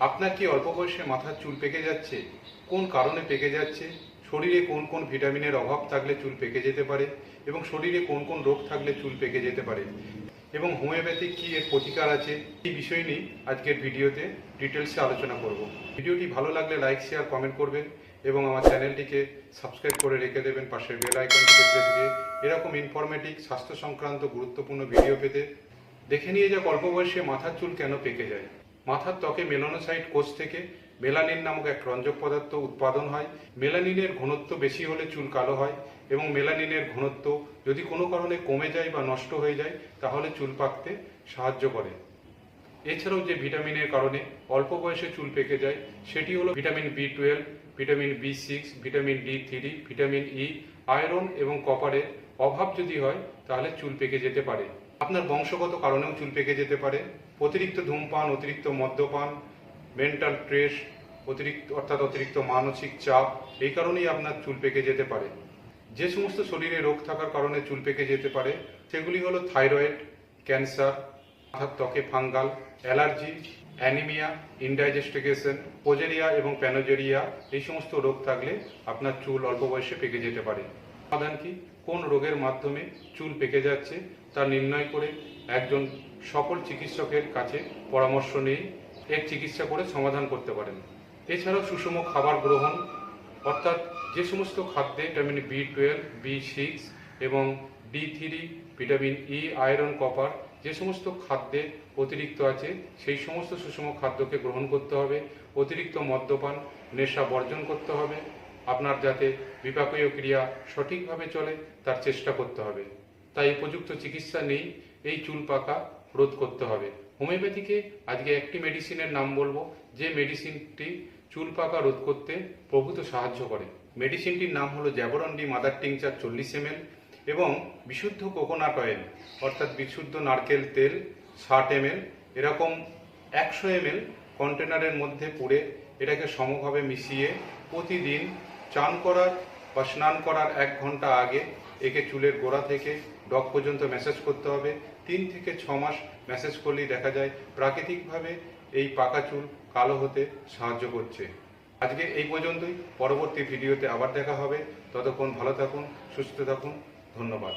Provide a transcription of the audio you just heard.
আপনার কি অল্প বয়সে মাথার চুল পেকে যাচ্ছে? কোন কারণে পেকে যাচ্ছে? শরীরে কোন কোন ভিটামিনের অভাব থাকলে চুল পেকে যেতে পারে এবং শরীরে কোন কোন রোগ থাকলে চুল পেকে যেতে পারে এবং হোমিওপ্যাথিক কি এর প্রতিকার আছে, এই বিষয় নিয়ে আজকের ভিডিওতে ডিটেলসে আলোচনা করব। ভিডিওটি ভালো লাগলে লাইক, শেয়ার, কমেন্ট করবেন এবং আমার চ্যানেলটিকে সাবস্ক্রাইব করে রেখে দেবেন পাশের বেল আইকনটিকে প্রেস দিয়ে এরকম ইনফরমেটিভ স্বাস্থ্য সংক্রান্ত গুরুত্বপূর্ণ ভিডিও পেতে। দেখে নিয়ে যাক অল্প বয়সে মাথার চুল কেন পেকে যায়। মাথার ত্বকে মেলানোসাইট কোষ থেকে মেলানিন নামক এক রঞ্জক পদার্থ উৎপাদন হয়। মেলানিনের ঘনত্ব বেশি হলে চুল কালো হয় এবং মেলানিনের ঘনত্ব যদি কোনো কারণে কমে যায় বা নষ্ট হয়ে যায় তাহলে চুল পাকতে সাহায্য করে। এছাড়াও যে ভিটামিনের কারণে অল্প বয়সে চুল পেকে যায় সেটি হলো vitamin B12, vitamin B6, vitamin D3, vitamin E, iron এবং কপারের অভাব যদি হয় তাহলে চুল পেকে যেতে পারে। আপনার বংশগত কারণেও চুল পেকে যেতে পারে। অতিরিক্ত ধূমপান, অতিরিক্ত মদ্যপান, মেন্টাল স্ট্রেস, অতিরিক্ত মানসিক চাপ, এই কারণেই আপনার চুল পেকে যেতে পারে। যে সমস্ত শরীরে রোগ থাকার কারণে চুল পেকে যেতে পারে সেগুলি হলো থাইরয়েড, ক্যান্সার, মাথার ত্বকে ফাঙ্গাল, অ্যালার্জি, অ্যানিমিয়া, ইনডাইজেস্টিগেশন, প্রোজেরিয়া এবং প্যানোজেরিয়া, এই সমস্ত রোগ থাকলে আপনার চুল অল্প বয়সে পেকে যেতে পারে। সমাধান কি? কোন রোগের মাধ্যমে চুল পেকে যাচ্ছে তা নির্ণয় করে একজন সফল চিকিৎসকের কাছে পরামর্শ নিয়ে এর চিকিৎসা করে সমাধান করতে পারেন। এছাড়াও সুষম খাবার গ্রহণ, অর্থাৎ যে সমস্ত খাদ্যে ভিটামিন B12, B6 এবং D3, vitamin E, iron, copper যে সমস্ত খাদ্যে অতিরিক্ত আছে সেই সমস্ত সুষম খাদ্যকে গ্রহণ করতে হবে। অতিরিক্ত মদ্যপান, নেশা বর্জন করতে হবে। আপনার যাতে বিপাকীয় ক্রিয়া সঠিকভাবে চলে তার চেষ্টা করতে হবে। তাই উপযুক্ত চিকিৎসা নেই এই চুল পাকা রোধ করতে হবে। হোমিওপ্যাথিকে আজকে একটি মেডিসিনের নাম বলবো যে মেডিসিনটি চুল পাকা রোধ করতে প্রভূত সাহায্য করে। মেডিসিনটির নাম হলো জ্যাবরন্ডি মাদার টিংচার 40 ml এবং বিশুদ্ধ কোকোনাট অয়েল অর্থাৎ বিশুদ্ধ নারকেল তেল 60 ml এরকম 100 ml কন্টেনারের মধ্যে পুরে এটাকে সমভাবে মিশিয়ে প্রতিদিন চান করার বা স্নান করার 1 ঘন্টা আগে একে চুলের গোড়া থেকে ডগ পর্যন্ত ম্যাসাজ করতে হবে। 3 থেকে 6 মাস ম্যাসাজ করলেই দেখা যায় প্রাকৃতিকভাবে এই পাকা চুল কালো হতে সাহায্য করছে। আজকে এই পর্যন্তই। পরবর্তী ভিডিওতে আবার দেখা হবে। ততক্ষণ ভালো থাকুন, সুস্থ থাকুন। ধন্যবাদ।